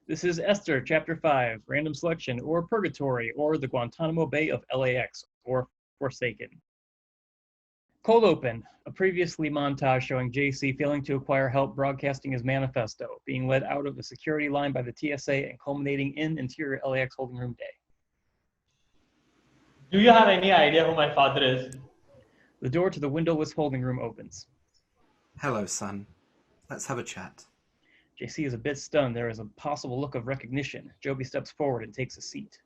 This is Esther, Chapter 5, Random Selection, or Purgatory, or the Guantanamo Bay of LAX, or Forsaken. Cold Open, a previously montage showing JC failing to acquire help broadcasting his manifesto, being led out of a security line by the TSA and culminating in interior LAX holding room day. Do you have any idea who my father is? The door to the windowless holding room opens. Hello, son. Let's have a chat. JC is a bit stunned. There is a possible look of recognition. Joby steps forward and takes a seat.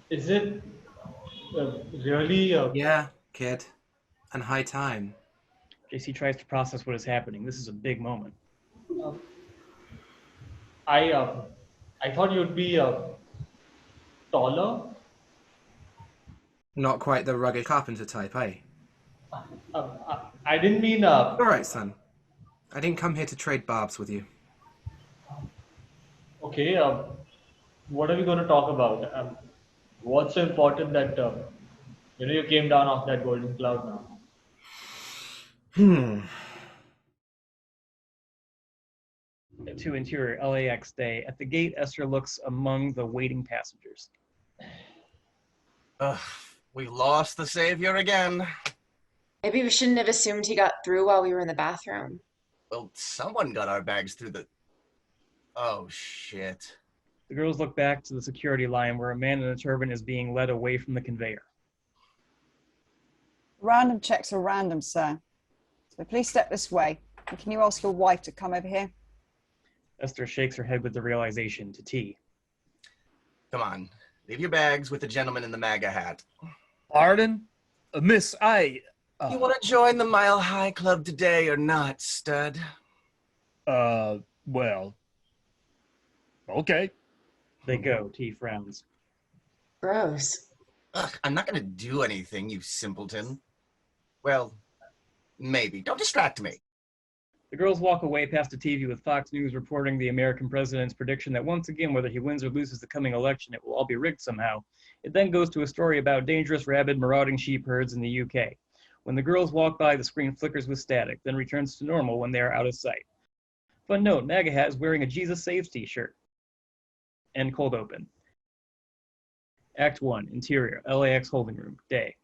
Is it really? Yeah, kid. And high time. JC tries to process what is happening. This is a big moment. I thought you'd be taller. Not quite the rugged carpenter type, eh? I didn't mean. All right, son. I didn't come here to trade barbs with you. Okay. What are we going to talk about? What's so important that you came down off that golden cloud now? To interior LAX day. At the gate, Esther looks among the waiting passengers. Ugh, we lost the savior again. Maybe we shouldn't have assumed he got through while we were in the bathroom. Well, someone got our bags through the... Oh, shit. The girls look back to the security line where a man in a turban is being led away from the conveyor. Random checks are random, sir. So please step this way. And can you ask your wife to come over here? Esther shakes her head with the realization to T. Come on, leave your bags with the gentleman in the MAGA hat. Pardon? Miss, You want to join the Mile High Club today or not, stud? Well... Okay. They go. T frowns. Gross. Ugh, I'm not going to do anything, you simpleton. Well, maybe. Don't distract me. The girls walk away past a TV with Fox News reporting the American president's prediction that once again, whether he wins or loses the coming election, it will all be rigged somehow. It then goes to a story about dangerous, rabid, marauding sheep herds in the UK. When the girls walk by, the screen flickers with static, then returns to normal when they are out of sight. Fun note, MAGA Hat is wearing a Jesus Saves t-shirt. End cold open. Act 1, interior, LAX holding room, day.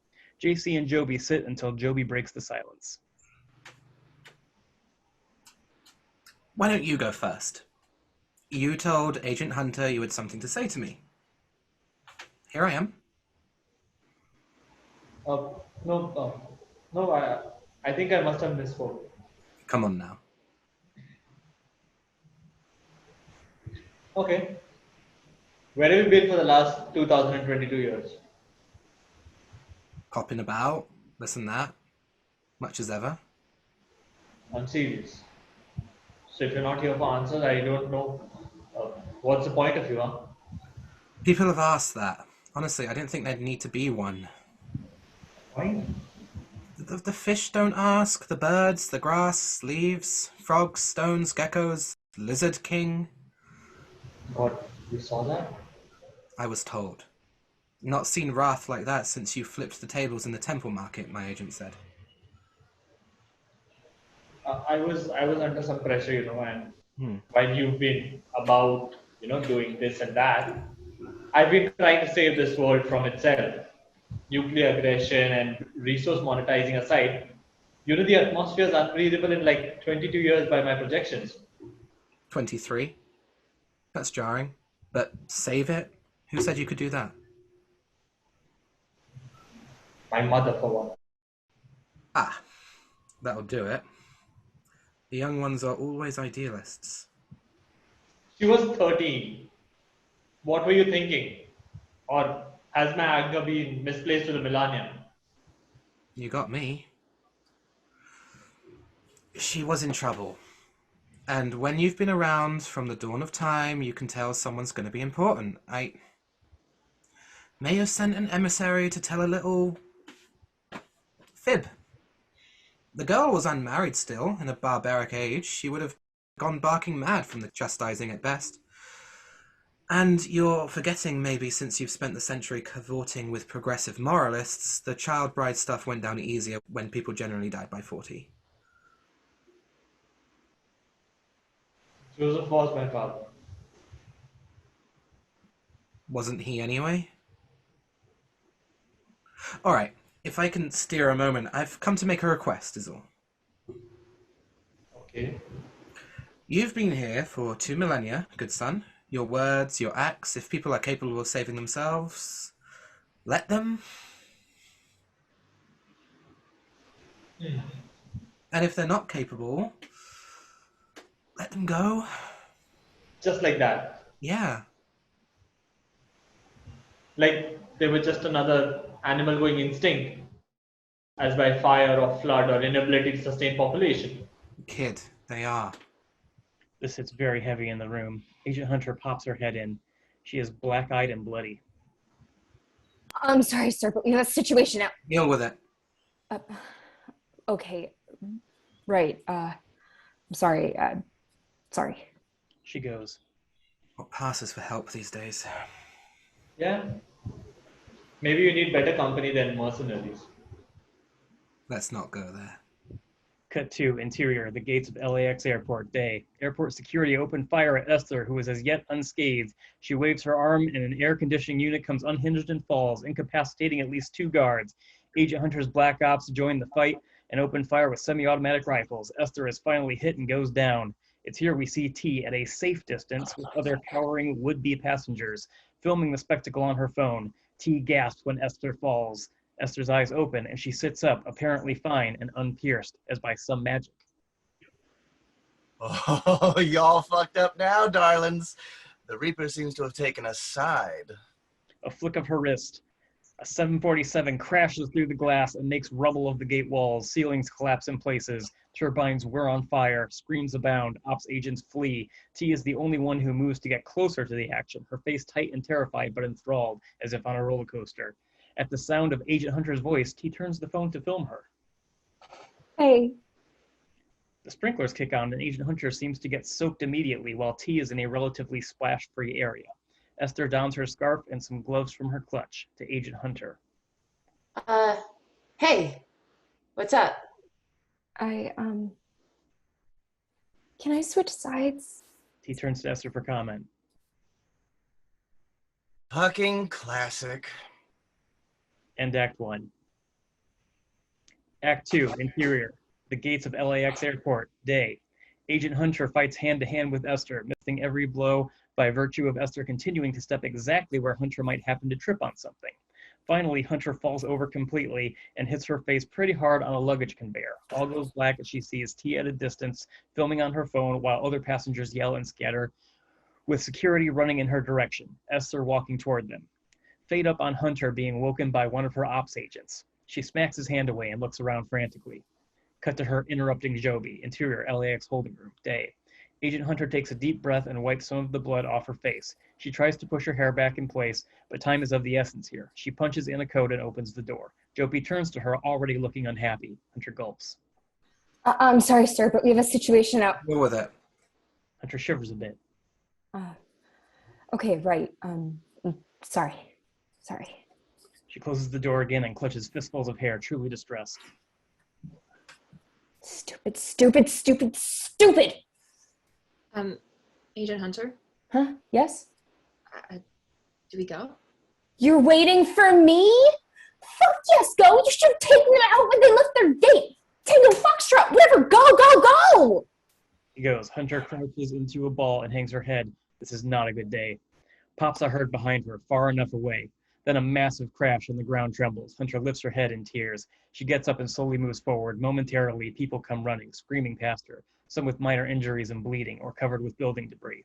JC and Joby sit until Joby breaks the silence. Why don't you go first? You told Agent Hunter you had something to say to me. Here I am. No, I think I must have misspoke. Come on now. Okay. Where have you been for the last 2022 years? Popping about, this and that. Much as ever. I'm serious. So if you're not here for answers, I don't know what's the point of you, huh? People have asked that. Honestly, I didn't think there'd need to be one. Why? The fish don't ask, the birds, the grass, leaves, frogs, stones, geckos, lizard king. God, you saw that? I was told. Not seen wrath like that since you flipped the tables in the temple market, my agent said. I was under some pressure, and while you've been about, doing this and that, I've been trying to save this world from itself. Nuclear aggression and resource monetizing aside, the atmosphere is unbreathable in like 22 years by my projections. 23? That's jarring. But save it? Who said you could do that? My mother, for one. Ah, that'll do it. The young ones are always idealists. She was 13. What were you thinking? Or has my anger been misplaced to the millennium? You got me. She was in trouble. And when you've been around from the dawn of time, you can tell someone's going to be important. I may have sent an emissary to tell a little fib. The girl was unmarried still, in a barbaric age. She would have gone barking mad from the chastising at best. And you're forgetting, maybe, since you've spent the century cavorting with progressive moralists, the child bride stuff went down easier when people generally died by 40. Joseph was my father. Wasn't he anyway? Alright, if I can steer a moment, I've come to make a request, is all. Okay. You've been here for 2 millennia, good son. Your words, your acts, if people are capable of saving themselves, let them. And if they're not capable, let them go. Just like that. Yeah. Like they were just another animal going extinct, as by fire or flood or inability to sustain population. Kid, they are. This hits very heavy in the room. Agent Hunter pops her head in. She is black-eyed and bloody. I'm sorry, sir, but we have a situation now. Deal with it. Okay. Right. I'm sorry. Sorry. She goes. What passes for help these days? Yeah. Maybe you need better company than mercenaries. Let's not go there. Cut 2, interior, the gates of LAX airport, day. Airport security opened fire at Esther, who is as yet unscathed. She waves her arm, and an air conditioning unit comes unhinged and falls, incapacitating at least 2 guards. Agent Hunter's Black Ops join the fight and open fire with semi-automatic rifles. Esther is finally hit and goes down. It's here we see T at a safe distance with other cowering would-be passengers, filming the spectacle on her phone. T gasps when Esther falls. Esther's eyes open, and she sits up, apparently fine and unpierced, as by some magic. Oh, y'all fucked up now, darlings. The Reaper seems to have taken a side. A flick of her wrist. A 747 crashes through the glass and makes rubble of the gate walls. Ceilings collapse in places. Turbines whir on fire. Screams abound. Ops agents flee. T is the only one who moves to get closer to the action, her face tight and terrified but enthralled, as if on a roller coaster. At the sound of Agent Hunter's voice, T turns the phone to film her. Hey. The sprinklers kick on, and Agent Hunter seems to get soaked immediately, while T is in a relatively splash-free area. Esther dons her scarf and some gloves from her clutch to Agent Hunter. Hey, what's up? Can I switch sides? T turns to Esther for comment. Fucking classic. End Act 1. Act 2, interior. The gates of LAX airport, day. Agent Hunter fights hand-to-hand with Esther, missing every blow by virtue of Esther continuing to step exactly where Hunter might happen to trip on something. Finally, Hunter falls over completely and hits her face pretty hard on a luggage conveyor. All goes black as she sees T at a distance, filming on her phone while other passengers yell and scatter, with security running in her direction, Esther walking toward them. Fade up on Hunter being woken by one of her ops agents. She smacks his hand away and looks around frantically. Cut to her interrupting Joby, interior LAX holding room, day. Agent Hunter takes a deep breath and wipes some of the blood off her face. She tries to push her hair back in place, but time is of the essence here. She punches in a code and opens the door. Joby turns to her, already looking unhappy. Hunter gulps. I'm sorry, sir, but we have a situation out. Deal with it. Hunter shivers a bit. Okay, right. Sorry. She closes the door again and clutches fistfuls of hair, truly distressed. Stupid. Agent Hunter, Huh? Yes? do we go? You're waiting for me? Fuck yes, go! You should have taken them out when they left their gate! Tango Foxtrot, whatever, go! He goes. Hunter crouches into a ball and hangs her head. This is not a good day. Pops are heard behind her, far enough away. Then a massive crash and the ground trembles. Hunter lifts her head in tears. She gets up and slowly moves forward. Momentarily, people come running, screaming past her, some with minor injuries and bleeding, or covered with building debris.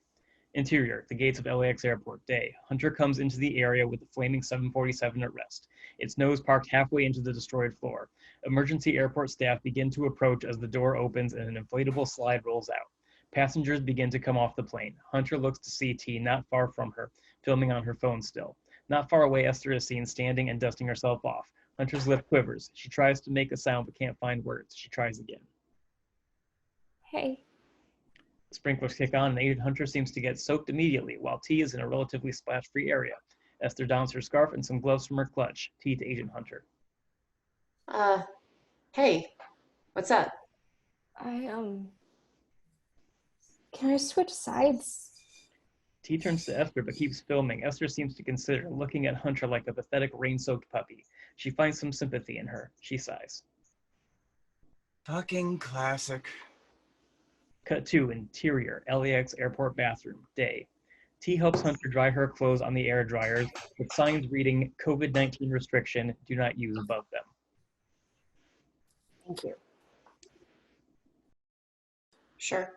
Interior, the gates of LAX airport, day. Hunter comes into the area with the flaming 747 at rest, its nose parked halfway into the destroyed floor. Emergency airport staff begin to approach as the door opens and an inflatable slide rolls out. Passengers begin to come off the plane. Hunter looks to see T not far from her, filming on her phone still. Not far away, Esther is seen standing and dusting herself off. Hunter's lip quivers. She tries to make a sound but can't find words. She tries again. Hey. The sprinklers kick on and Agent Hunter seems to get soaked immediately, while T is in a relatively splash-free area. Esther dons her scarf and some gloves from her clutch. T to Agent Hunter. Hey, what's up? Can I switch sides? T turns to Esther but keeps filming. Esther seems to consider, looking at Hunter like a pathetic rain-soaked puppy. She finds some sympathy in her. She sighs. Fucking classic. Cut 2, interior, LAX airport bathroom, day. T helps Hunter dry her clothes on the air dryers with signs reading COVID-19 restriction, do not use above them. Thank you. Sure.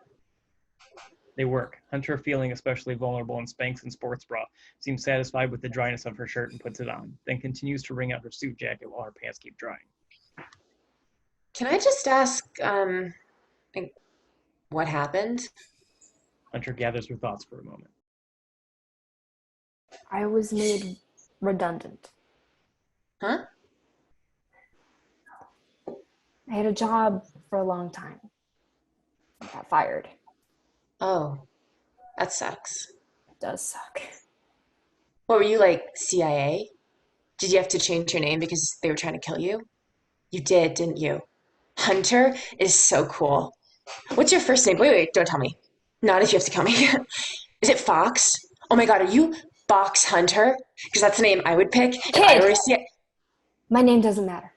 They work. Hunter, feeling especially vulnerable in Spanx and sports bra, seems satisfied with the dryness of her shirt and puts it on, then continues to wring out her suit jacket while her pants keep drying. Can I just ask, like, what happened? Hunter gathers her thoughts for a moment. I was made redundant. Huh? I had a job for a long time. I got fired. Oh, that sucks. It does suck. What were you, like, CIA? Did you have to change your name because they were trying to kill you? You did, didn't you? Hunter is so cool. What's your first name? Wait, don't tell me. Not if you have to kill me. Is it Fox? Oh my god, are you Box Hunter? Because that's the name I would pick if I were a CIA. My name doesn't matter.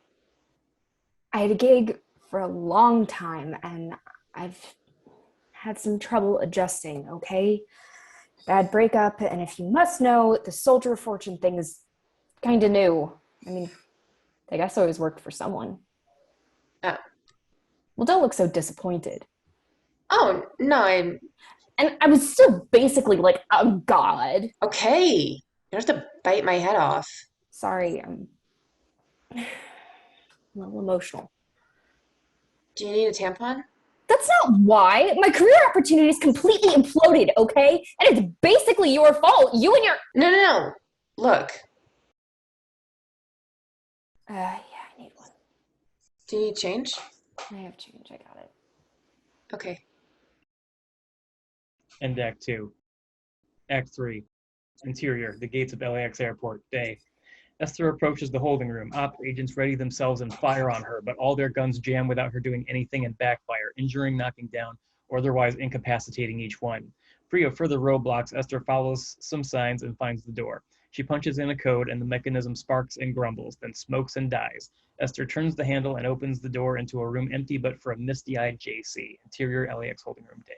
I had a gig for a long time and I've had some trouble adjusting, okay? Bad breakup, and if you must know, the Soldier of Fortune thing is kind of new. I mean, I guess I always worked for someone. Oh. Well, don't look so disappointed. Oh, no, I'm... And I was still basically like a god. Okay. You don't have to bite my head off. Sorry, I'm a little emotional. Do you need a tampon? That's not why. My career opportunities completely imploded, okay? And it's basically your fault. You and your... No. Look. Yeah, I need one. Do you need change? I have change. I got it. Okay. End Act 2. Act 3. Interior, the gates of LAX airport, day. Esther approaches the holding room. Op agents ready themselves and fire on her, but all their guns jam without her doing anything and backfire, injuring, knocking down, or otherwise incapacitating each one. Free of further roadblocks, Esther follows some signs and finds the door. She punches in a code and the mechanism sparks and grumbles, then smokes and dies. Esther turns the handle and opens the door into a room empty but for a misty-eyed JC. Interior, LAX holding room, day.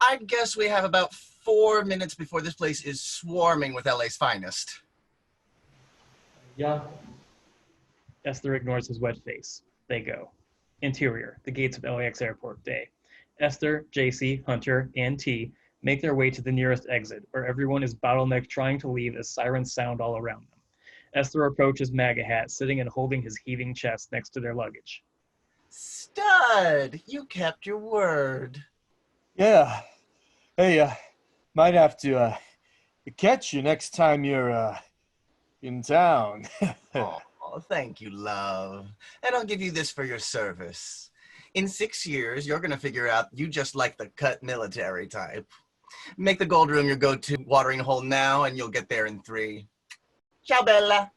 I'd guess we have about 4 minutes before this place is swarming with LA's finest. Yeah. Esther ignores his wet face. They go. Interior, the gates of LAX airport, day. Esther, JC, Hunter, and T make their way to the nearest exit, where everyone is bottlenecked trying to leave as sirens sound all around them. Esther approaches MAGA Hat, sitting and holding his heaving chest next to their luggage. Stud, you kept your word. Yeah. Hey, might have to catch you next time you're in town. Oh, thank you, love. And I'll give you this for your service. In 6 years, you're gonna figure out you just like the cut military type. Make the gold room your go-to watering hole now, and you'll get there in 3. Ciao, Bella.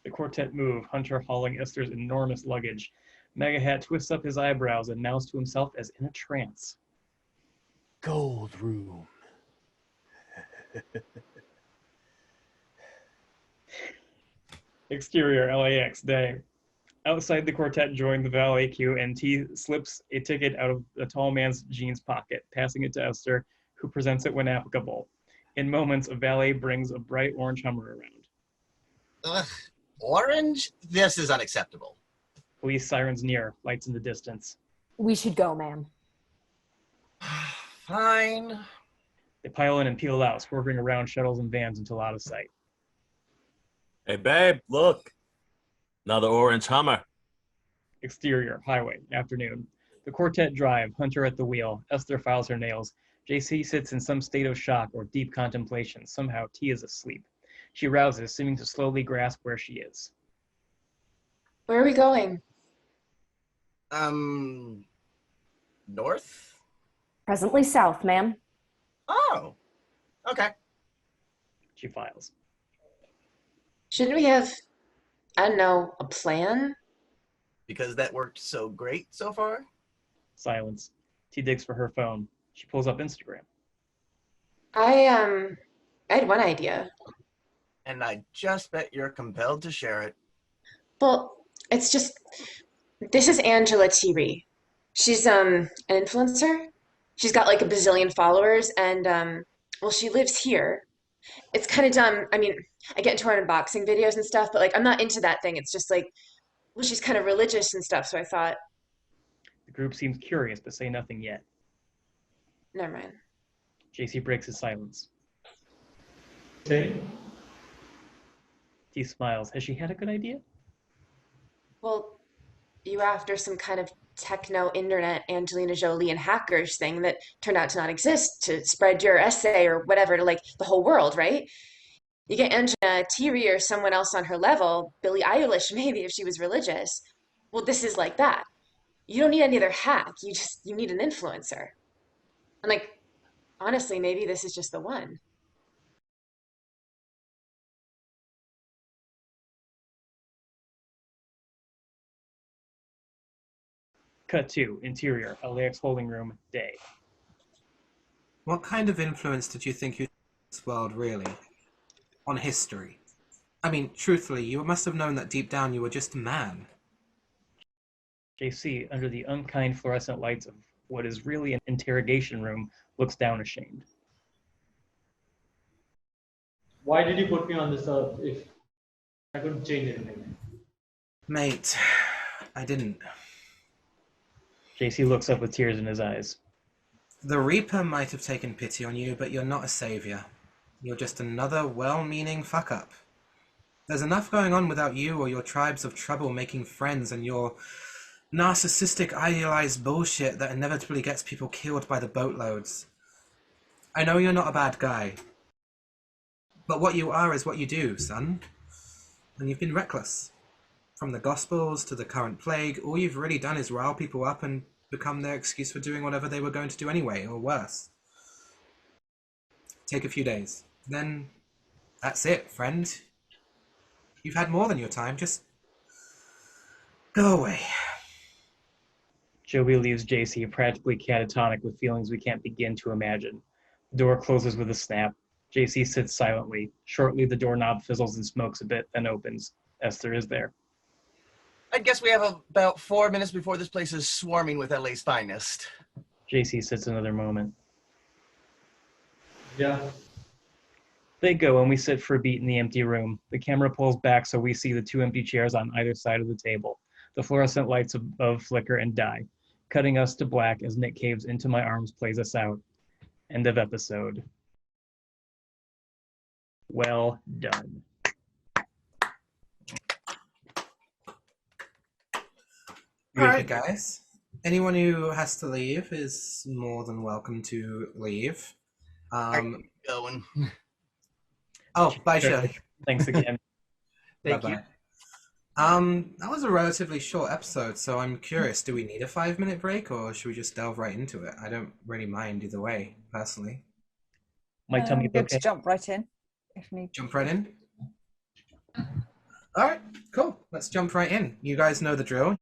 The quartet move, Hunter hauling Esther's enormous luggage. MAGA Hat twists up his eyebrows and nods to himself as in a trance. Gold room. Exterior, LAX, day. Outside, the quartet join the valet queue, and T slips a ticket out of the tall man's jeans pocket, passing it to Esther, who presents it when applicable. In moments, a valet brings a bright orange Hummer around. Ugh, orange? This is unacceptable. Police sirens near, lights in the distance. We should go, ma'am. Fine. They pile in and peel out, swerving around shuttles and vans until out of sight. Hey, babe, look. Another orange Hummer. Exterior, highway, afternoon. The quartet drive, Hunter at the wheel. Esther files her nails. JC sits in some state of shock or deep contemplation. Somehow, T is asleep. She rouses, seeming to slowly grasp where she is. Where are we going? North? Presently south, ma'am. Oh, okay. She files. Shouldn't we have, I don't know, a plan? Because that worked so great so far? Silence. T digs for her phone. She pulls up Instagram. I had one idea. And I just bet you're compelled to share it. Well, it's just this is Angela T. She's an influencer. She's got like a bazillion followers and well she lives here. It's kind of dumb. I mean, I get into her unboxing videos and stuff, but like I'm not into that thing. It's just like well she's kind of religious and stuff, so I thought, The group seems curious but say nothing yet. never mind. JC breaks his silence. Say, T smiles. Has she had a good idea? Well, you were after some kind of techno internet Angelina Jolie and hackers thing that turned out to not exist to spread your essay or whatever to like the whole world, right? You get Angela Thierry or someone else on her level, Billie Eilish maybe if she was religious. Well, this is like that. You don't need any other hack. You need an influencer. And like honestly, maybe this is just the one. Cut 2. Interior. LAX holding room. Day. What kind of influence did you think you had in this world, really? On history? I mean, truthfully, you must have known that deep down you were just a man. JC, under the unkind fluorescent lights of what is really an interrogation room, looks down ashamed. why did you put me on this earth if I couldn't change anything? Mate, I didn't. JC looks up with tears in his eyes. The Reaper might have taken pity on you, but you're not a savior. You're just another well-meaning fuck-up. There's enough going on without you or your tribes of trouble making friends and your narcissistic idealized bullshit that inevitably gets people killed by the boatloads. I know you're not a bad guy, but what you are is what you do, son. And you've been reckless. From the Gospels to the current plague, all you've really done is rile people up and become their excuse for doing whatever they were going to do anyway, or worse. Take a few days. Then, that's it, friend. You've had more than your time, just go away. Joey leaves JC practically catatonic with feelings we can't begin to imagine. The door closes with a snap. JC sits silently. Shortly, the doorknob fizzles and smokes a bit, then opens. Esther is there. I guess we have about 4 minutes before this place is swarming with LA's finest. JC sits another moment. Yeah. They go, and we sit for a beat in the empty room. The camera pulls back so we see the 2 empty chairs on either side of the table. The fluorescent lights above flicker and die, cutting us to black as Nick Caves Into My Arms plays us out. End of episode. Well done. Alright, guys. Anyone who has to leave is more than welcome to leave. I'm going. Oh, bye, Shirley. Thanks again. Thank Bye-bye. you. That was a relatively short episode, so I'm curious, do we need a 5-minute break, or should we just delve right into it? I don't really mind either way, personally. My tummy's Good okay. to jump right in if need. Jump right in? Alright, cool. Let's jump right in. You guys know the drill.